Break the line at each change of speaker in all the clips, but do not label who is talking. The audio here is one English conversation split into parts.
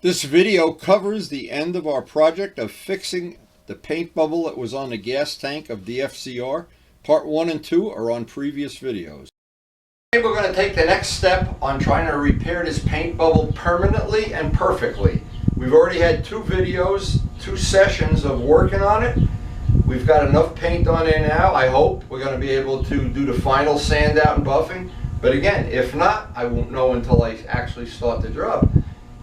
This video covers the end of our project of fixing the paint bubble that was on the gas tank of the FCR. Part 1 and 2 are on previous videos. Today we're going to take the next step on trying to repair this paint bubble permanently and perfectly. We've already had 2 videos, 2 sessions of working on it. We've got enough paint on there now. I hope we're going to be able to do the final sand out and buffing. But again, if not, I won't know until I actually start the job.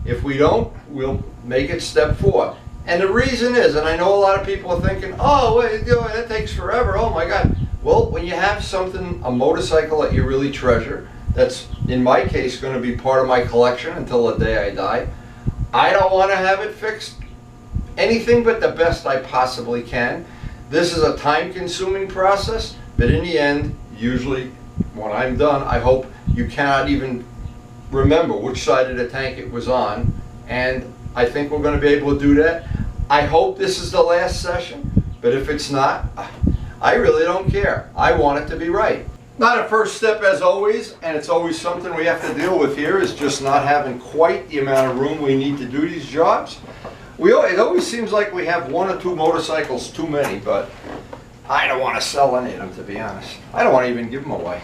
If we don't, we'll make it step 4. And the reason is, and I know a lot of people are thinking, oh, wait, that takes forever, oh my God. Well, when you have something, a motorcycle that you really treasure, that's, in my case, going to be part of my collection until the day I die, I don't want to have it fixed anything but the best I possibly can. This is a time-consuming process, but in the end, usually when I'm done, I hope you cannot even remember which side of the tank it was on, and I think we're going to be able to do that. I hope this is the last session, but if it's not, I really don't care. I want it to be right. Now the first step, as always, and it's always something we have to deal with here, is just not having quite the amount of room we need to do these jobs. It always seems like we have 1 or 2 motorcycles too many, but I don't want to sell any of them, to be honest. I don't want to even give them away.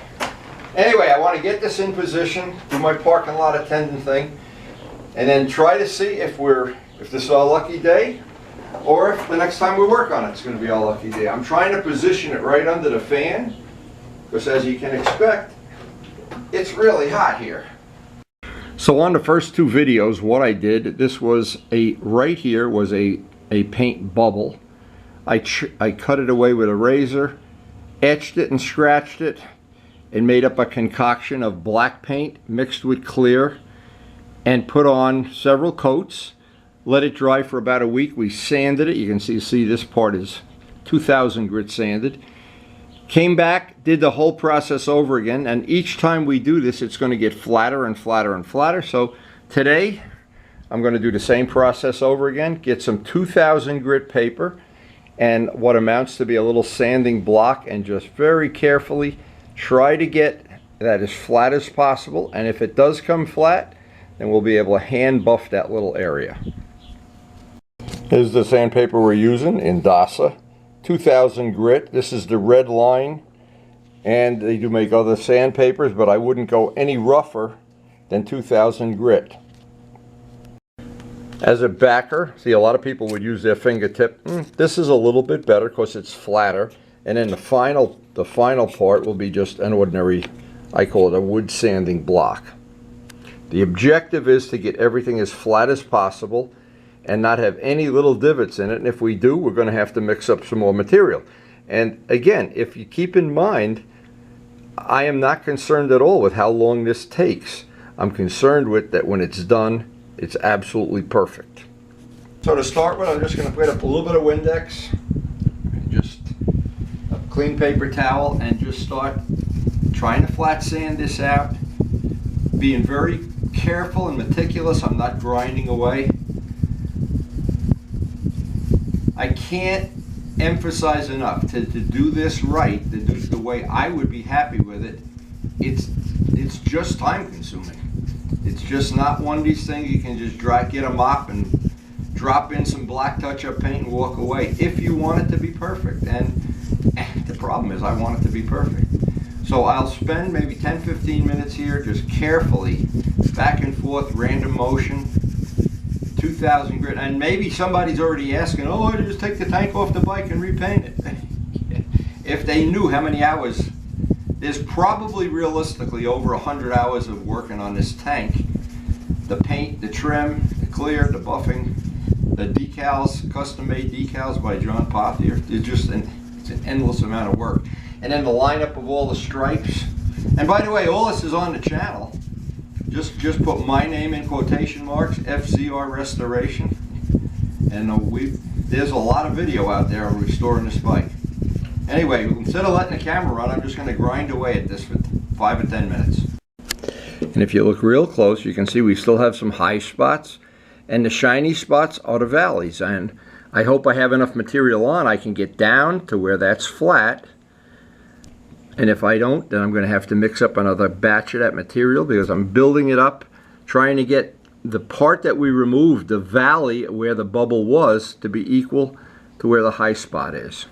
Anyway, I want to get this in position, do my parking lot attendant thing, and then try to see if this is our lucky day, or if the next time we work on it, it's going to be our lucky day. I'm trying to position it right under the fan, because as you can expect, it's really hot here. So on the first 2 videos, what I did, this was right here was a paint bubble. I cut it away with a razor, etched it and scratched it, and made up a concoction of black paint mixed with clear, and put on several coats, let it dry for about a week. We sanded it. You can see this part is 2000 grit sanded. Came back, did the whole process over again, and each time we do this, it's going to get flatter and flatter and flatter. So today, I'm going to do the same process over again, get some 2000 grit paper and what amounts to be a little sanding block, and just very carefully try to get that as flat as possible. And if it does come flat, then we'll be able to hand buff that little area. Here's the sandpaper we're using, Indasa. 2000 grit. This is the red line, and they do make other sandpapers, but I wouldn't go any rougher than 2000 grit. As a backer, see, a lot of people would use their fingertip. This is a little bit better because it's flatter, and then the final part will be just an ordinary, I call it a wood sanding block. The objective is to get everything as flat as possible and not have any little divots in it, and if we do, we're going to have to mix up some more material. And again, if you keep in mind, I am not concerned at all with how long this takes. I'm concerned with that when it's done, it's absolutely perfect. So to start with, I'm just going to put up a little bit of Windex, and just a clean paper towel, and just start trying to flat sand this out, being very careful and meticulous. I'm not grinding away. I can't emphasize enough to do this right, to do the way I would be happy with it. It's just time consuming. It's just not one of these things you can just get a mop and drop in some black touch-up paint and walk away if you want it to be perfect. And the problem is I want it to be perfect. So I'll spend maybe 10-15 minutes here just carefully back and forth, random motion, 2000 grit, and maybe somebody's already asking, oh, I just take the tank off the bike and repaint it. If they knew how many hours, there's probably realistically over 100 hours of working on this tank. The paint, the trim, the clear, the buffing, the decals, custom-made decals by John Pothier. It's an endless amount of work. And then the lineup of all the stripes. And by the way, all this is on the channel. Just put my name in quotation marks, FCR Restoration, and there's a lot of video out there on restoring this bike. Anyway, instead of letting the camera run, I'm just going to grind away at this for 5 or 10 minutes. And if you look real close, you can see we still have some high spots, and the shiny spots are the valleys. And I hope I have enough material on, I can get down to where that's flat. And if I don't, then I'm going to have to mix up another batch of that material, because I'm building it up, trying to get the part that we removed, the valley where the bubble was, to be equal to where the high spot is.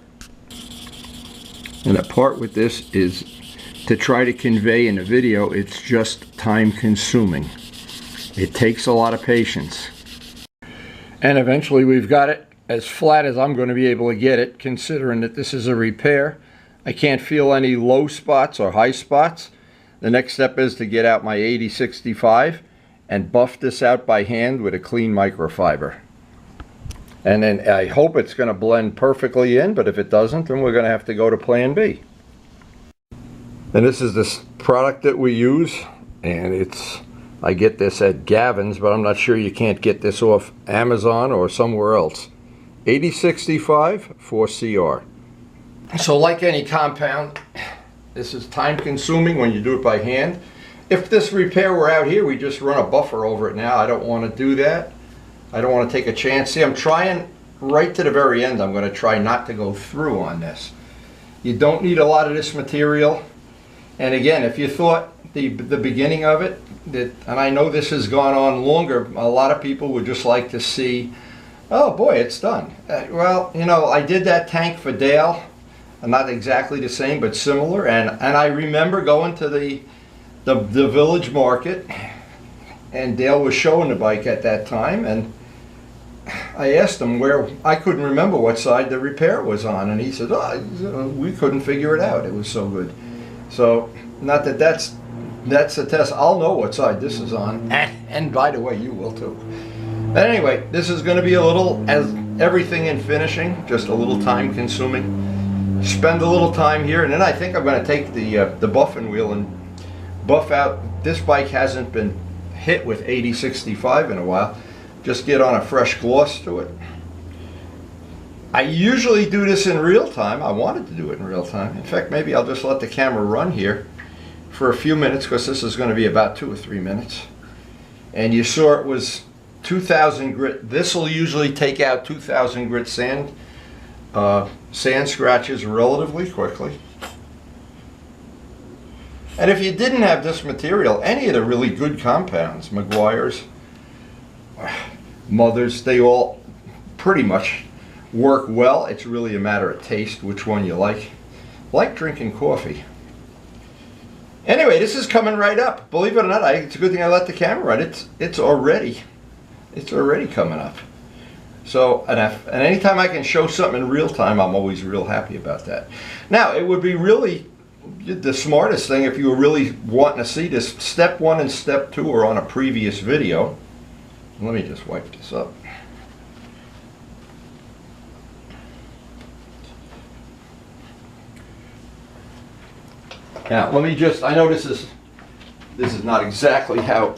And the part with this is to try to convey in a video, it's just time consuming. It takes a lot of patience. And eventually we've got it as flat as I'm going to be able to get it, considering that this is a repair. I can't feel any low spots or high spots. The next step is to get out my 8065 and buff this out by hand with a clean microfiber. And then I hope it's going to blend perfectly in, but if it doesn't, then we're going to have to go to plan B. And this is this product that we use, and I get this at Gavin's, but I'm not sure you can't get this off Amazon or somewhere else. 8065 4CR. So like any compound, this is time consuming when you do it by hand. If this repair were out here, we just run a buffer over it now. I don't want to do that. I don't want to take a chance. See, I'm trying right to the very end. I'm going to try not to go through on this. You don't need a lot of this material. And again, if you thought the beginning of it, and I know this has gone on longer, a lot of people would just like to see, oh boy, it's done. Well, you know, I did that tank for Dale. Not exactly the same, but similar. And I remember going to the village market, and Dale was showing the bike at that time, and I asked him where, I couldn't remember what side the repair was on, and he said, oh, we couldn't figure it out. It was so good. So, not that that's a test. I'll know what side this is on, and by the way, you will too. But anyway, this is going to be a little, as everything in finishing, just a little time consuming. Spend a little time here, and then I think I'm going to take the buffing wheel and buff out. This bike hasn't been hit with 8065 in a while. Just get on a fresh gloss to it. I usually do this in real time. I wanted to do it in real time. In fact, maybe I'll just let the camera run here for a few minutes, because this is going to be about 2 or 3 minutes. And you saw it was 2000 grit. This will usually take out 2000 grit sand scratches relatively quickly. And if you didn't have this material, any of the really good compounds, Meguiar's, Mother's, they all pretty much work well. It's really a matter of taste, which one you like. Like drinking coffee. Anyway, this is coming right up. Believe it or not, it's a good thing I let the camera run. It's already coming up. So, and anytime I can show something in real time, I'm always real happy about that. Now, it would be really the smartest thing if you were really wanting to see this. Step 1 and step 2 are on a previous video. Let me just wipe this up. Now, let me just, I know this is not exactly how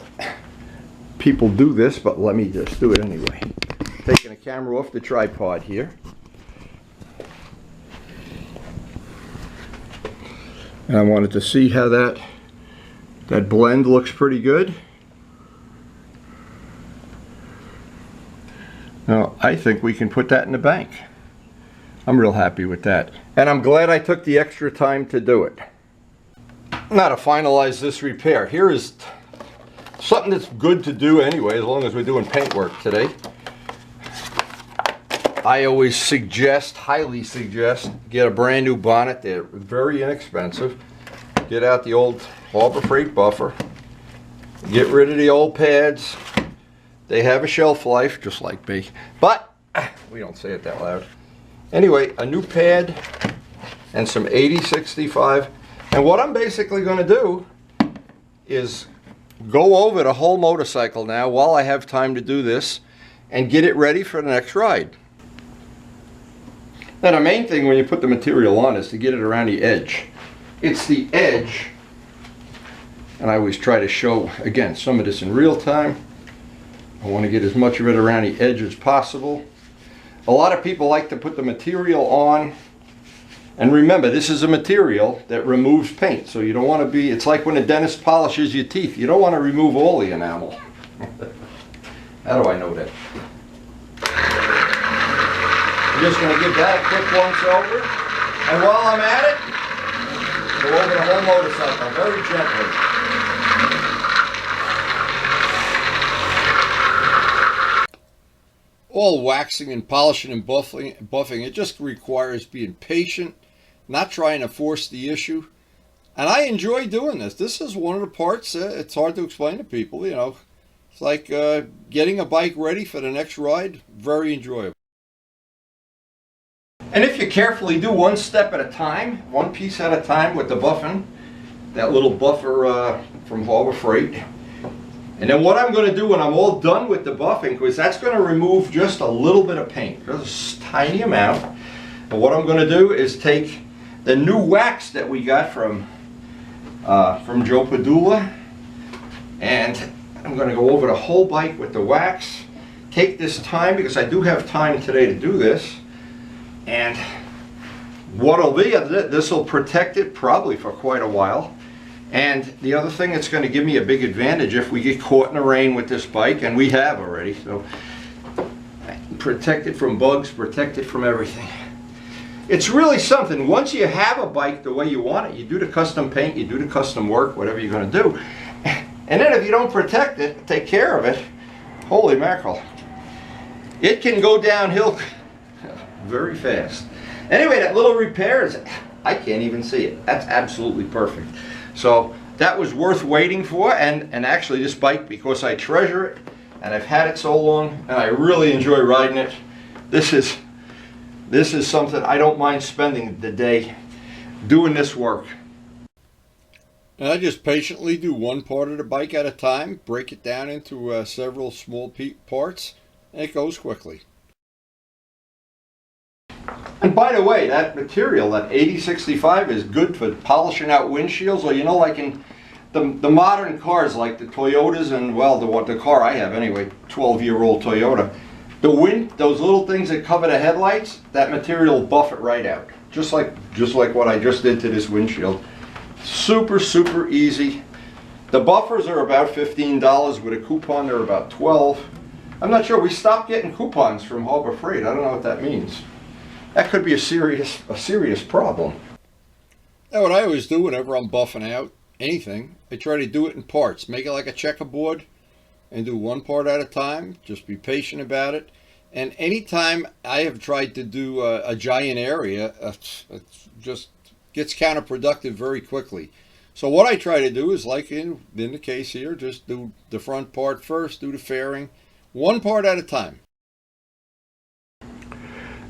people do this, but let me just do it anyway. Taking the camera off the tripod here. And I wanted to see how that blend looks pretty good. Now, I think we can put that in the bank. I'm real happy with that. And I'm glad I took the extra time to do it. Now, to finalize this repair, here is something that's good to do anyway, as long as we're doing paint work today. I always suggest, highly suggest, get a brand new bonnet. They're very inexpensive. Get out the old Harbor Freight buffer. Get rid of the old pads. They have a shelf life, just like me. But, we don't say it that loud. Anyway, a new pad and some 8065. And what I'm basically going to do is go over the whole motorcycle now while I have time to do this and get it ready for the next ride. Now, the main thing when you put the material on is to get it around the edge. It's the edge, and I always try to show, again, some of this in real time. I want to get as much of it around the edge as possible. A lot of people like to put the material on, and remember, this is a material that removes paint, so you don't want to be, it's like when a dentist polishes your teeth. You don't want to remove all the enamel. How do I know that? I'm just going to give that a quick once over, and while I'm at it, go over the whole motorcycle very gently. all waxing and polishing and buffing. It just requires being patient, not trying to force the issue. And I enjoy doing this. This is one of the parts, it's hard to explain to people, you know. It's like getting a bike ready for the next ride. Very enjoyable. And if you carefully do one step at a time, one piece at a time with the buffing, that little buffer from Harbor Freight. And then what I'm going to do when I'm all done with the buffing, because that's going to remove just a little bit of paint, just a tiny amount. And what I'm going to do is take the new wax that we got from Joe Padula, and I'm going to go over the whole bike with the wax. Take this time, because I do have time today to do this. And what'll be, this will protect it probably for quite a while. And the other thing that's going to give me a big advantage if we get caught in the rain with this bike, and we have already, so protect it from bugs, protect it from everything. It's really something. Once you have a bike the way you want it, you do the custom paint, you do the custom work, whatever you're going to do. And then if you don't protect it, take care of it, holy mackerel, it can go downhill very fast. Anyway, that little repair is, I can't even see it. That's absolutely perfect. So that was worth waiting for, and actually this bike, because I treasure it and I've had it so long and I really enjoy riding it, this is something I don't mind spending the day doing this work. And I just patiently do one part of the bike at a time, break it down into several small parts, and it goes quickly. And by the way, that material, that 8065, is good for polishing out windshields, or you know, like in the modern cars like the Toyotas, and well, the car I have anyway, 12-year-old Toyota, those little things that cover the headlights, that material will buff it right out, just like what I just did to this windshield. Super easy. The buffers are about $15. With a coupon they're about $12. I'm not sure, we stopped getting coupons from Harbor Freight. I don't know what that means. That could be a serious problem. Now, what I always do whenever I'm buffing out anything, I try to do it in parts. Make it like a checkerboard and do one part at a time. Just be patient about it. And anytime I have tried to do a giant area, it just gets counterproductive very quickly. So what I try to do is, like in the case here, just do the front part first, do the fairing, one part at a time.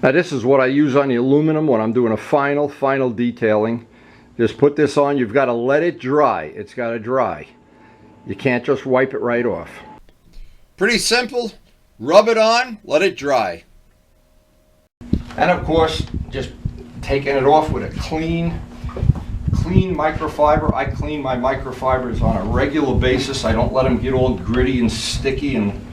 Now this is what I use on the aluminum when I'm doing a final detailing. Just put this on. You've got to let it dry. It's got to dry. You can't just wipe it right off. Pretty simple. Rub it on, let it dry. And of course, just taking it off with a clean microfiber. I clean my microfibers on a regular basis. I don't let them get all gritty and sticky, and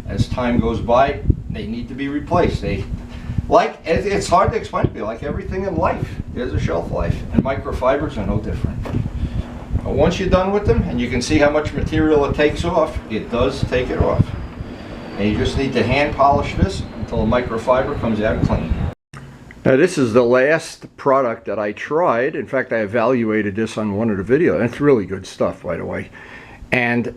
as time goes by, they need to be replaced. It's hard to explain to you, like everything in life, there's a shelf life, and microfibers are no different. But once you're done with them, and you can see how much material it takes off, it does take it off. And you just need to hand polish this until the microfiber comes out clean. Now this is the last product that I tried. In fact, I evaluated this on one of the videos. It's really good stuff, by the way. And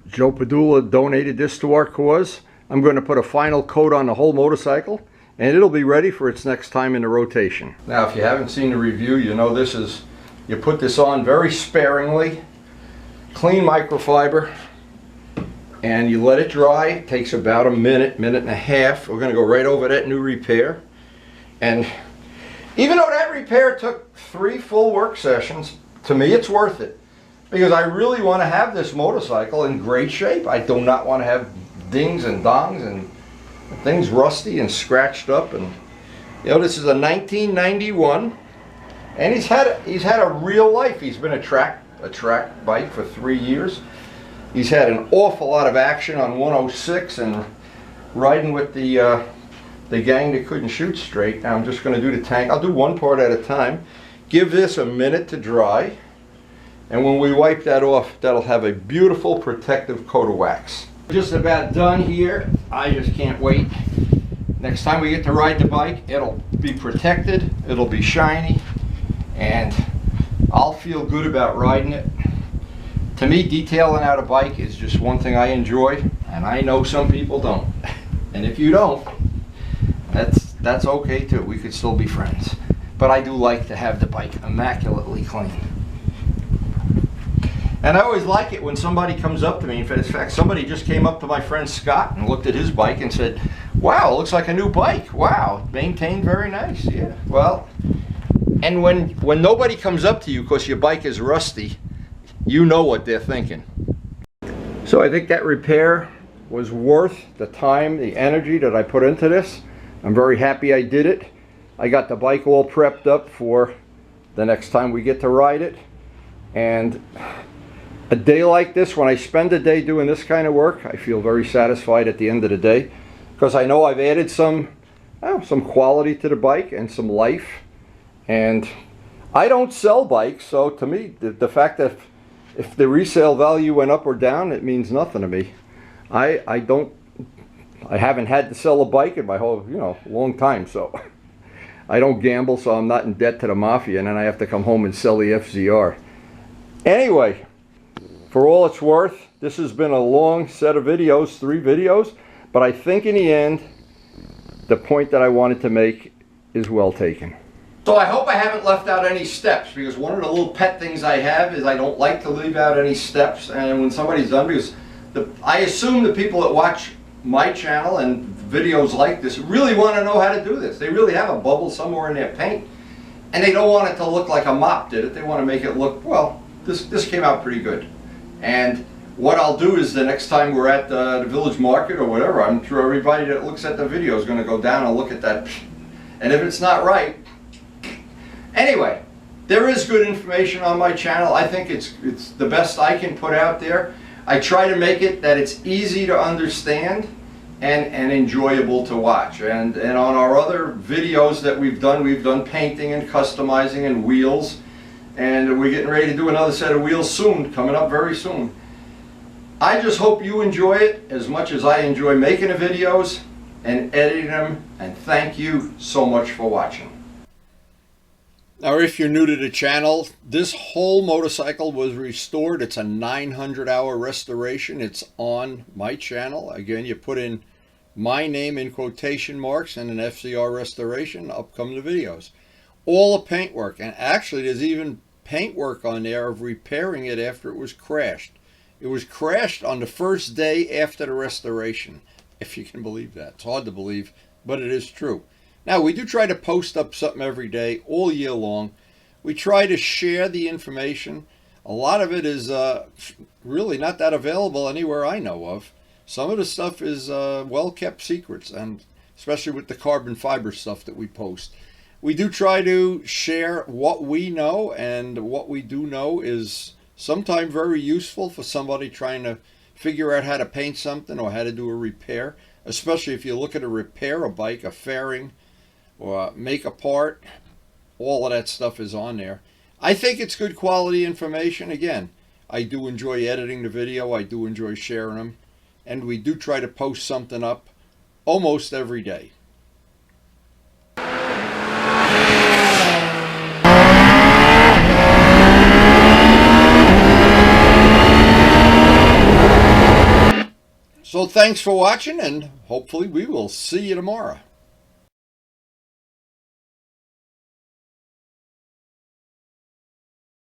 Joe Padula donated this to our cause. I'm going to put a final coat on the whole motorcycle, and it'll be ready for its next time in the rotation. Now, if you haven't seen the review, you know this is, you put this on very sparingly, clean microfiber, and you let it dry. It takes about a minute and a half. We're going to go right over that new repair. And even though that repair took 3 full work sessions, to me it's worth it. Because I really want to have this motorcycle in great shape. I do not want to have dings and dongs and things rusty and scratched up. And you know, this is a 1991, and he's had a real life. He's been a track bike for 3 years. He's had an awful lot of action on 106 and riding with the gang that couldn't shoot straight. Now I'm just going to do the tank. I'll do one part at a time. Give this a minute to dry, and when we wipe that off, that'll have a beautiful protective coat of wax. Just about done here. I just can't wait. Next time we get to ride the bike, it'll be protected, it'll be shiny, and I'll feel good about riding it. To me, detailing out a bike is just one thing I enjoy, and I know some people don't. And if you don't, that's okay too. We could still be friends. But I do like to have the bike immaculately clean. And I always like it when somebody comes up to me. In fact, somebody just came up to my friend Scott and looked at his bike and said, wow, it looks like a new bike. Wow, maintained very nice. Yeah, well, and when nobody comes up to you because your bike is rusty, you know what they're thinking. So I think that repair was worth the time, the energy that I put into this. I'm very happy I did it. I got the bike all prepped up for the next time we get to ride it. And a day like this, when I spend a day doing this kind of work, I feel very satisfied at the end of the day, because I know I've added some quality to the bike and some life. And I don't sell bikes, so to me, the fact that if the resale value went up or down, it means nothing to me. I haven't had to sell a bike in my whole, long time, so I don't gamble, so I'm not in debt to the mafia, and then I have to come home and sell the FZR. Anyway, for all it's worth, this has been a long set of videos, 3 videos, but I think in the end, the point that I wanted to make is well taken. So I hope I haven't left out any steps, because one of the little pet things I have is I don't like to leave out any steps. And when somebody's done, because I assume the people that watch my channel and videos like this really want to know how to do this. They really have a bubble somewhere in their paint, and they don't want it to look like a mop did it. They want to make it look, well, this came out pretty good. And what I'll do is the next time we're at the village market or whatever, I'm sure everybody that looks at the video is going to go down and look at that. And if it's not right, anyway, there is good information on my channel. I think it's the best I can put out there. I try to make it that it's easy to understand and enjoyable to watch. And on our other videos that we've done painting and customizing and wheels. And we're getting ready to do another set of wheels soon, coming up very soon. I just hope you enjoy it as much as I enjoy making the videos and editing them. And thank you so much for watching. Now, if you're new to the channel, this whole motorcycle was restored. It's a 900-hour restoration. It's on my channel. Again, you put in my name in quotation marks and an FCR restoration, up come the videos. All the paintwork, and actually there's even paintwork on there of repairing it after it was crashed. It was crashed on the first day after the restoration, if you can believe that. It's hard to believe, but it is true. Now, we do try to post up something every day, all year long. We try to share the information. A lot of it is really not that available anywhere I know of. Some of the stuff is well-kept secrets, and especially with the carbon fiber stuff that we post. We do try to share what we know, and what we do know is sometimes very useful for somebody trying to figure out how to paint something or how to do a repair, especially if you look at a repair a bike, a fairing, or make a part. All of that stuff is on there. I think it's good quality information. Again, I do enjoy editing the video. I do enjoy sharing them. And we do try to post something up almost every day. So thanks for watching, and hopefully we will see you tomorrow.